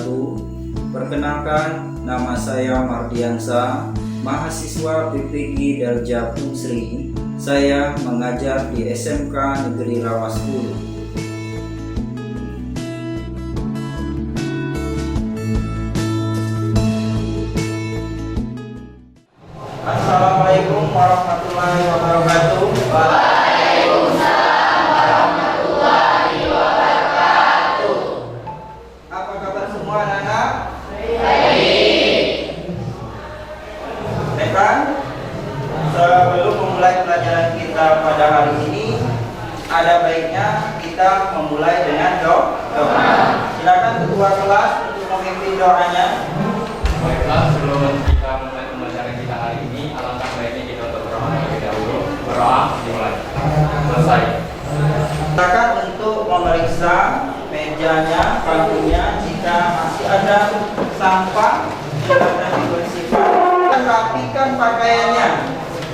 wabarakatuh. Perkenalkan, nama saya Mardiansa, mahasiswa PPG Darja Punsri. Saya mengajar di SMK Negeri Lawas Hulu. Assalamualaikum warahmatullahi wabarakatuh. Waalaikumsalam warahmatullahi wabarakatuh. Apa kabar semua anak-anak? Baik. Rekan, sebelum memulai pelajaran kita pada hari ini, ada baiknya kita memulai dengan doa. Silakan ketua kelas untuk memimpin doanya. Baiklah, sebelum kita mulai pembelajaran kita hari ini, alangkah baiknya kita untuk berdoa terlebih dahulu. Berdoa dimulai. Selesai. Silakan untuk memeriksa mejanya, bangkunya. Jika masih ada sampah, silakan dibersihkan. Rapikan pakaiannya.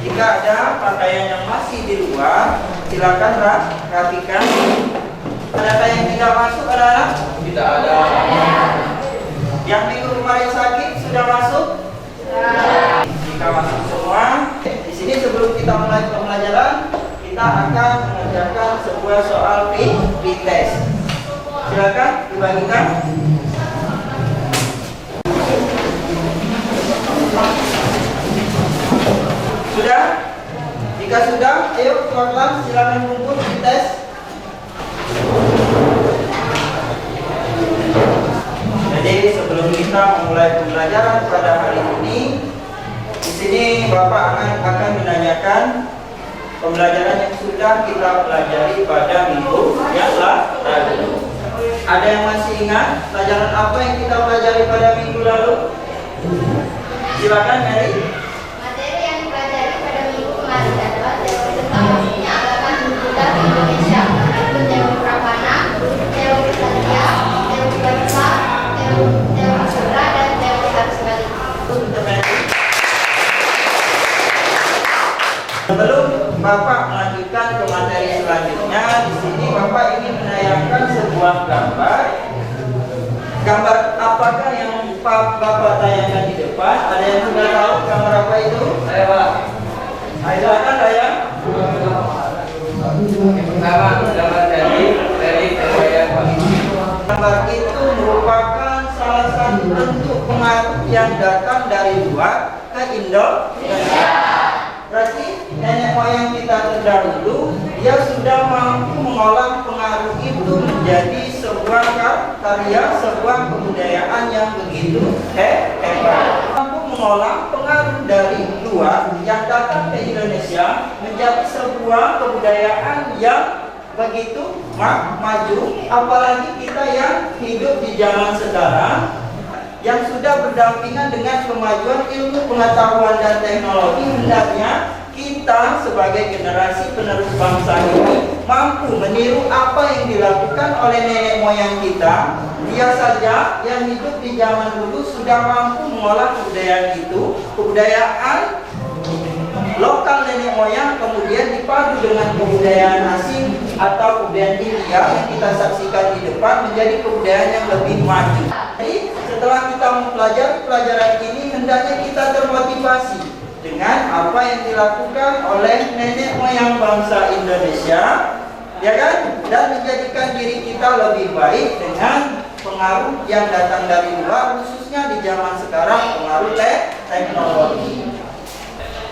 Jika ada pakaian yang masih di luar, silakan rapikan. Ada yang tidak masuk, anak-anak? Tidak ada. Yang minggu kemarin sakit sudah masuk? Jika masuk semua, di sini sebelum kita mulai pembelajaran, kita akan mengerjakan sebuah soal pretest. Silakan dibagikan. Sudah? Jika sudah, ayo ketua kelas silakan kumpul pretest. Jadi sebelum kita memulai pembelajaran pada hari ini, di sini Bapak akan menanyakan pembelajaran yang sudah kita pelajari pada minggu yang lalu. Ada yang masih ingat pelajaran apa yang kita pelajari pada minggu lalu? Silakan Mary. Materi yang dipelajari pada minggu kemarin adalah teori tentang maksudnya anggapan budak Indonesia, yaitu teori Prapana, teori Satya, teori Bangsa, teori Sudra, dan teori arus balik. Sebelum Bapak melanjutkan ke materi selanjutnya, di sini Bapak ingin menayangkan sebuah gambar. Gambar apakah yang Bapak tayangkan di depan? Ada yang sudah tahu gambar apa itu? Saya Pak. Ayo silakan tayang. Yang pertama adalah dari Surabaya Pak. Gambar itu merupakan salah satu bentuk pengaruh yang datang dari luar ke Indonesia. Berarti nenek moyang kita terdahulu, dia sudah mampu mengolah pengaruh itu menjadi sebuah karya, sebuah kebudayaan yang begitu hebat. Mampu mengolah pengaruh dari luar yang datang ke Indonesia menjadi sebuah kebudayaan yang begitu maju. Apalagi kita yang hidup di zaman sekarang, yang sudah berdampingan dengan kemajuan ilmu pengetahuan dan teknologi, hendaknya kita sebagai generasi penerus bangsa ini mampu meniru apa yang dilakukan oleh nenek moyang kita. Dia saja yang hidup di zaman dulu sudah mampu mengolah kebudayaan itu, kebudayaan lokal nenek moyang, kemudian dipadu dengan kebudayaan asing atau kebudayaan India yang kita saksikan di depan menjadi kebudayaan yang lebih maju. Jadi setelah kita mempelajari pelajaran ini, hendaknya kita termotivasi dengan apa yang dilakukan oleh nenek moyang bangsa Indonesia, ya kan? Dan menjadikan diri kita lebih baik dengan pengaruh yang datang dari luar, khususnya di zaman sekarang pengaruh teknologi.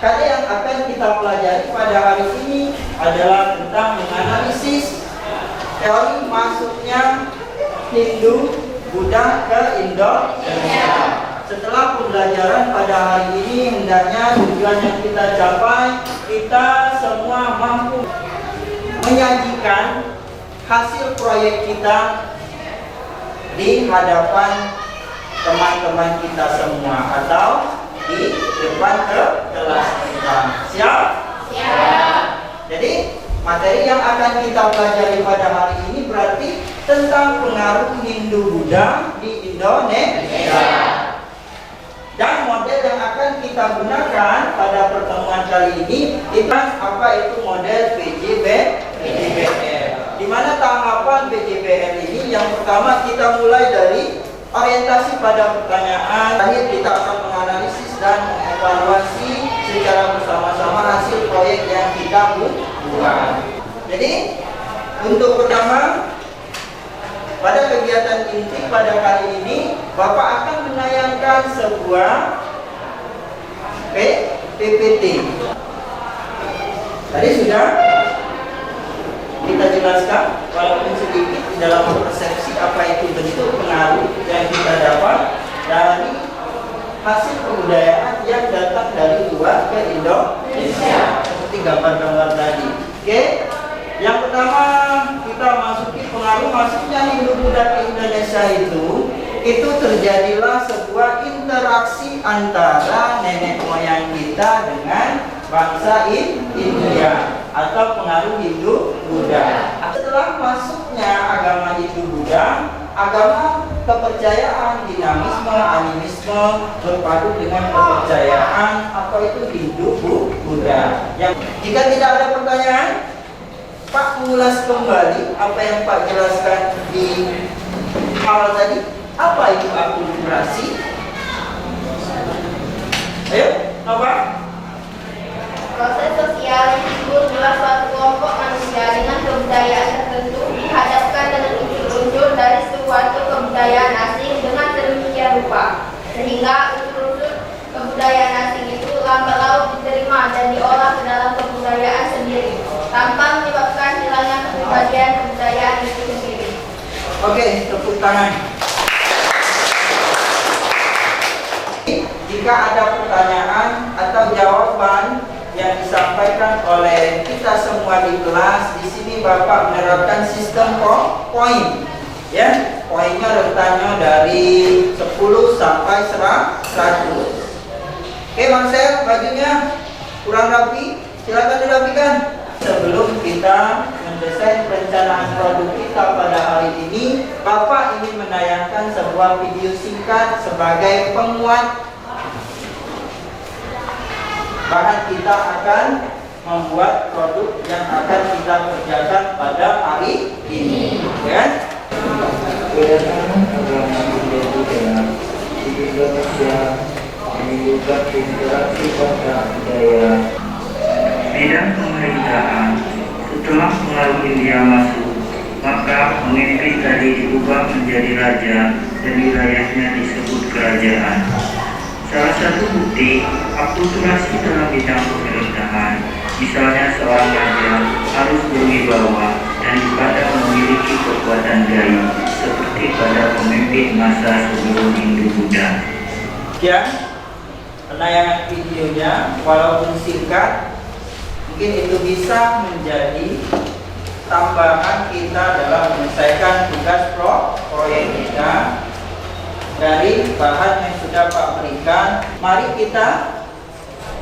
Karya yang akan kita pelajari pada hari ini adalah tentang menganalisis teori masuknya Hindu Buddha ke Indonesia. Setelah pembelajaran pada hari ini, hendaknya tujuan yang kita capai, kita semua mampu menyajikan hasil proyek kita di hadapan teman-teman kita semua atau di depan kelas kita. Siap? Siap. Jadi materi yang akan kita pelajari pada hari ini berarti tentang pengaruh Hindu Buddha di Indonesia. Dan model yang akan kita gunakan pada pertemuan kali ini itu apa itu model BJBR. Di mana tahapan BJBR ini yang pertama kita mulai dari orientasi pada pertanyaan. Terakhir kita akan menganalisis dan mengevaluasi secara bersama-sama hasil proyek yang kita buat. Jadi untuk pertama, pada kegiatan inti pada kali ini Bapak akan menayangkan sebuah PPT. Tadi sudah kita jelaskan walaupun sedikit di dalam persepsi apa itu bentuk pengaruh yang kita dapat dari hasil kebudayaan yang datang dari luar ke Indonesia seperti gambar-gambar tadi. Oke, yang pertama kita masuki pengaruh masuknya Hindu Buddha ke Indonesia itu terjadilah sebuah interaksi antara nenek moyang kita dengan bangsa India atau pengaruh Hindu Buddha. Setelah masuknya agama Hindu Buddha, agama kepercayaan dinamisme, animisme berpadu dengan kepercayaan apa itu Hindu Buddha. Yang jika tidak ada pertanyaan, Pak mengulas kembali apa yang Pak jelaskan di awal tadi. Apa itu akulturasi? Ayo, apa? Proses sosial yang timbul bila suatu kelompok manusia dengan kebudayaan tertentu dihadapkan dengan unsur-unsur dari suatu kebudayaan asing dengan sedemikian rupa sehingga unsur-unsur kebudayaan asing itu lambat laun diterima dan diolah ke dalam kebudayaan sendiri tanpa menyebabkan hilangnya kepribadian kebudayaan itu sendiri. Oke, tepuk tangan. Jika ada pertanyaan atau jawaban yang disampaikan oleh kita semua di kelas, di sini Bapak menerapkan sistem poin. Ya, poinnya rentannya dari 10 sampai 100. Oke, Marcel, bajunya kurang rapi, silakan dirapikan. Sebelum kita mendesain perencanaan produk kita pada hari ini, Bapak ingin menayangkan sebuah video singkat sebagai penguat bahan kita akan membuat produk yang akan kita kerjakan pada hari ini, ya. Kedatangan agama Hindu Buddha di Indonesia menimbulkan interaksi pada budaya bidang pemerintahan. Setelah pengaruh India masuk, maka pemimpin tadi diubah menjadi raja dan wilayahnya disebut kerajaan. Salah satu bukti akulturasi dalam bidang pemerintahan, misalnya seorang raja harus berwibawa dan dipadang memiliki kekuatan daya seperti pada pemimpin masa sebelum Hindu Buddha. Ya, penayangan videonya walaupun singkat, mungkin itu bisa menjadi tambahan kita dalam menyelesaikan tugas proyek kita dari bahan yang sudah Pak berikan. Mari kita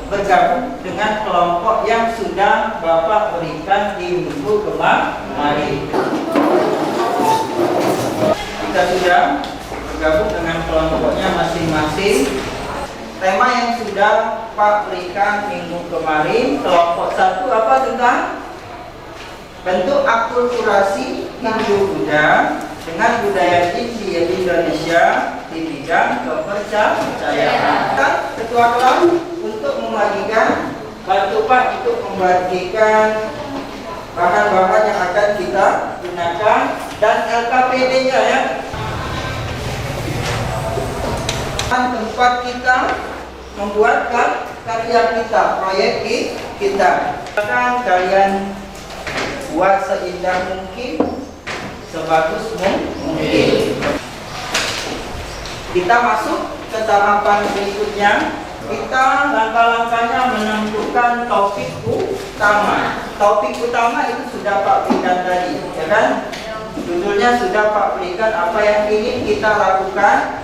bergabung dengan kelompok yang sudah Bapak berikan di minggu kemarin. Kita sudah bergabung dengan kelompoknya masing-masing. Tema yang sudah Pak berikan minggu kemarin, kelompok 1 apa tentang bentuk akulturasi Hindu Buddha dengan budaya Indonesia di bidang kepercayaan. Kan ketua kelas untuk membagikan, bantu Pak untuk membagikan bahan-bahan yang akan kita gunakan dan LKPD-nya, ya. Tempat kita membuat karya kita, proyek kita. Akan kalian buat seindah mungkin, sebagus mungkin. Kita masuk ke tahapan berikutnya. Kita langkah-langkahnya menentukan topik utama. Topik utama itu sudah Pak berikan tadi, ya kan? Judulnya sudah Pak berikan apa yang ingin kita lakukan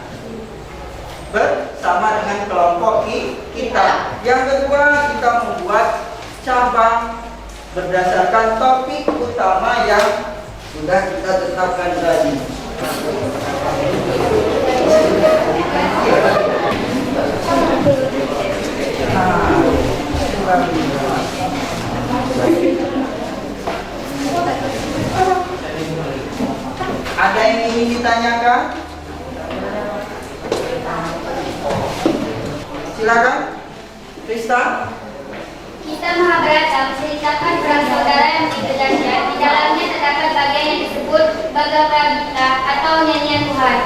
bersama dengan kelompok kita. Yang kedua, kita membuat cabang berdasarkan topik utama yang sudah kita tetapkan tadi. Ada yang ingin ditanyakan? Silakan, Krista. Kisah Mahabharata menceritakan perang saudara yang begitu dahsyat. Di dalamnya terdapat bagian yang disebut Bhagavad Gita atau nyanyian Tuhan.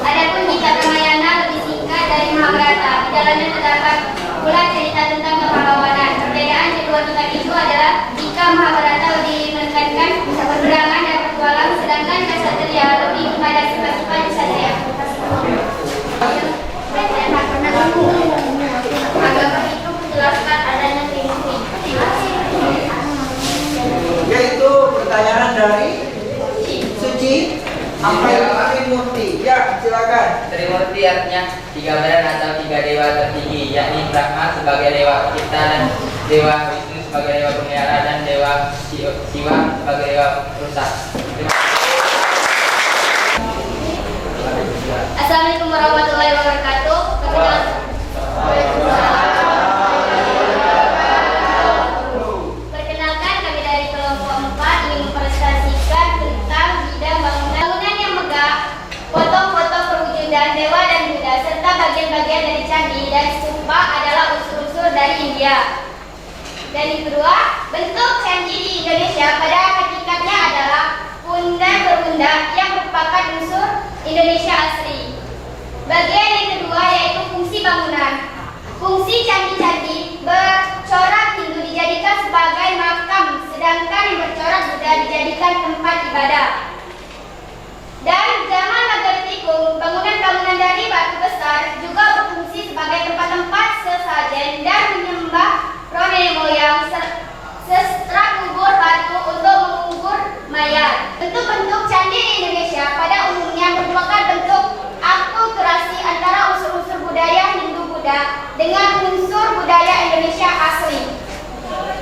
Adapun Gita Ramayana lebih singkat dari Mahabharata. Di dalamnya terdapat pula cerita tentang kepahlawanan. Perbedaan kedua kitab itu adalah jika Mahabharata lebih menekankan peperangan dan petualang, sedangkan Kshatriya lebih kepada sifat-sifat ksatria. Agama itu menjelaskan adanya Yaitu pertanyaan dari Suci apa itu Trimurti? Ya, silakan. Trimurti artinya tiga badan atau tiga dewa tertinggi, yakni Brahma sebagai dewa pencipta dan Dewa Wisnu sebagai dewa pemelihara dan Dewa Siwa sebagai dewa perusak. Assalamualaikum warahmatullahi wabarakatuh. Perkenalkan, kami dari kelompok 4 ingin mempresentasikan tentang bidang bangunan yang megah, foto-foto perwujudan dewa dan Buddha, serta bagian-bagian dari candi dan stupa adalah unsur-unsur dari India. Dan yang kedua, bentuk candi di Indonesia pada hakikatnya adalah pundak berunda yang merupakan unsur Indonesia asli. Bagian yang kedua yaitu fungsi bangunan. Fungsi candi-candi bercorak Hindu dijadikan sebagai makam, sedangkan yang bercorak Buddha dijadikan tempat ibadah. Dan zaman Nagartikung, bangunan-bangunan dari batu besar juga berfungsi sebagai tempat-tempat sesajen dan menyembah roh nenek moyang serta kubur batu untuk mengubur mayat. Bentuk-bentuk candi di Indonesia pada umumnya merupakan bentuk akulturasi antara unsur-unsur budaya Hindu-Buddha dengan unsur budaya Indonesia asli.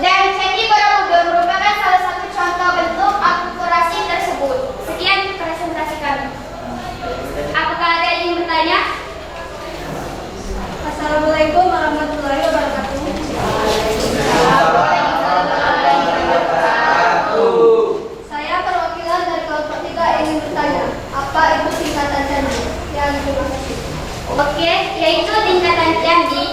Dan Candi Borobudur merupakan salah satu contoh bentuk akulturasi tersebut. Sekian presentasi kami. Apakah ada yang ingin bertanya? Assalamualaikum warahmatullahi wabarakatuh. Saya perwakilan dari kelompok 3 ingin bertanya, apa itu tingkatan candi? Terima kasih. Oke, yaitu tingkatan candi.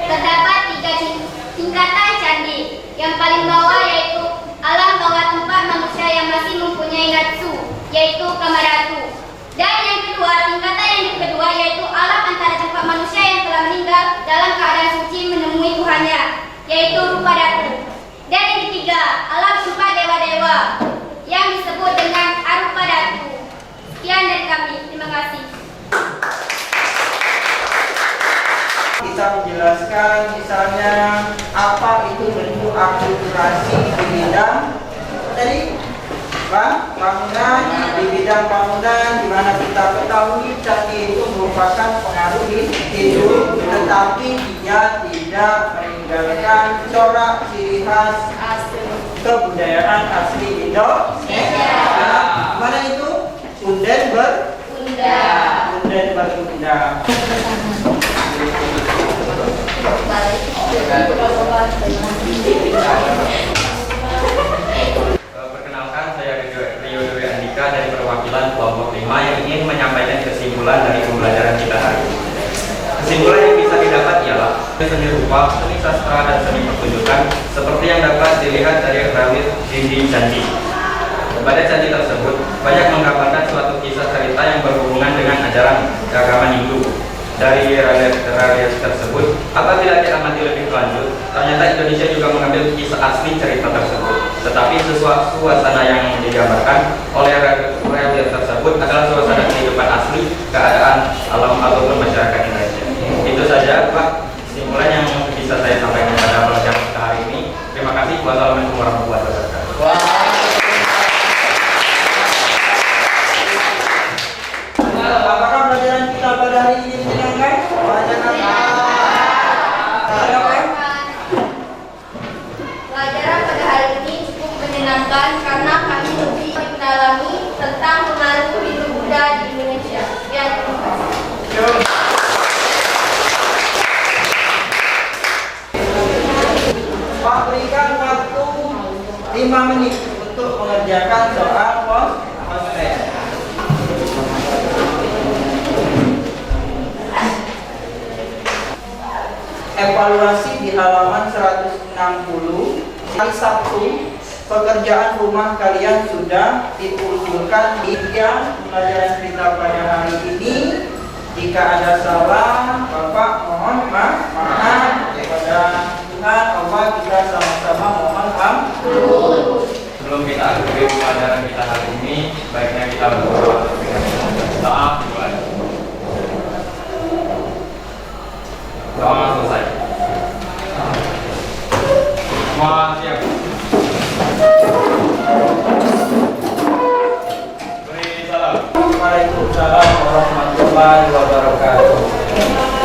Terdapat 3 tingkatan candi. Yang paling bawah yaitu alam bawah tempat manusia yang masih mempunyai nafsu, yaitu Kamaratu. Dan yang kedua, tingkatan yang kedua yaitu alam antara tempat manusia yang telah meninggal dalam keadaan suci menemui Tuhannya, yaitu Rupadatu. Dan yang ketiga, alam tempat dewa-dewa yang disebut dengan Arupadatu. Sekian dari kami. Terima kasih. Kita menjelaskan misalnya apa itu bentuk akulturasi di bidang tadi bangunan, di bidang bangunan di mana kita ketahui candi itu merupakan pengaruh Hindu, tetapi dia tidak meninggalkan corak ciri khas kebudayaan asli Indonesia. Mana itu? Punden berunda. Punden berunda. Perkenalkan, saya Rio Dwi Andika dari perwakilan kelompok 5 yang ingin menyampaikan kesimpulan dari pembelajaran kita hari ini. Kesimpulan yang bisa didapat ialah seni rupa, seni sastra, dan seni pertunjukan seperti yang dapat dilihat dari rawit dinding candi. Pada candi tersebut banyak menggambarkan suatu kisah cerita yang berhubungan dengan ajaran keagamaan Hindu. Dari relief tersebut, apabila diamati lebih lanjut, ternyata Indonesia juga mengambil kisah asli cerita tersebut. Tetapi suasana yang digambarkan oleh relief tersebut adalah suasana kehidupan asli, keadaan alam ataupun masyarakat Indonesia. Itu saja Pak, kesimpulan yang bisa saya sampaikan pada pelajaran kita hari ini. Terima kasih. Wassalamualaikum warahmatullahi wabarakatuh. Apakah pelajaran kita pada hari ini menyenangkan? Pelajaran pada hari ini cukup menyenangkan karena kami lebih mendalami tentang pengaruh Hindu Buddha di Indonesia. Ya, terima kasih. evaluasi di halaman 160. Hari Sabtu, pekerjaan rumah kalian sudah diusulkan di pelajaran kita pada hari ini. Jika ada salah, Bapak mohon maaf kepada Tuhan Allah, kita sama-sama mohon ampun. Sebelum kita akhiri pelajaran kita hari ini, baiknya kita berdoa. Doa Tuhan. Doa selesai. Semua siap. Beri salam. Waalaikumsalam warahmatullahi wabarakatuh.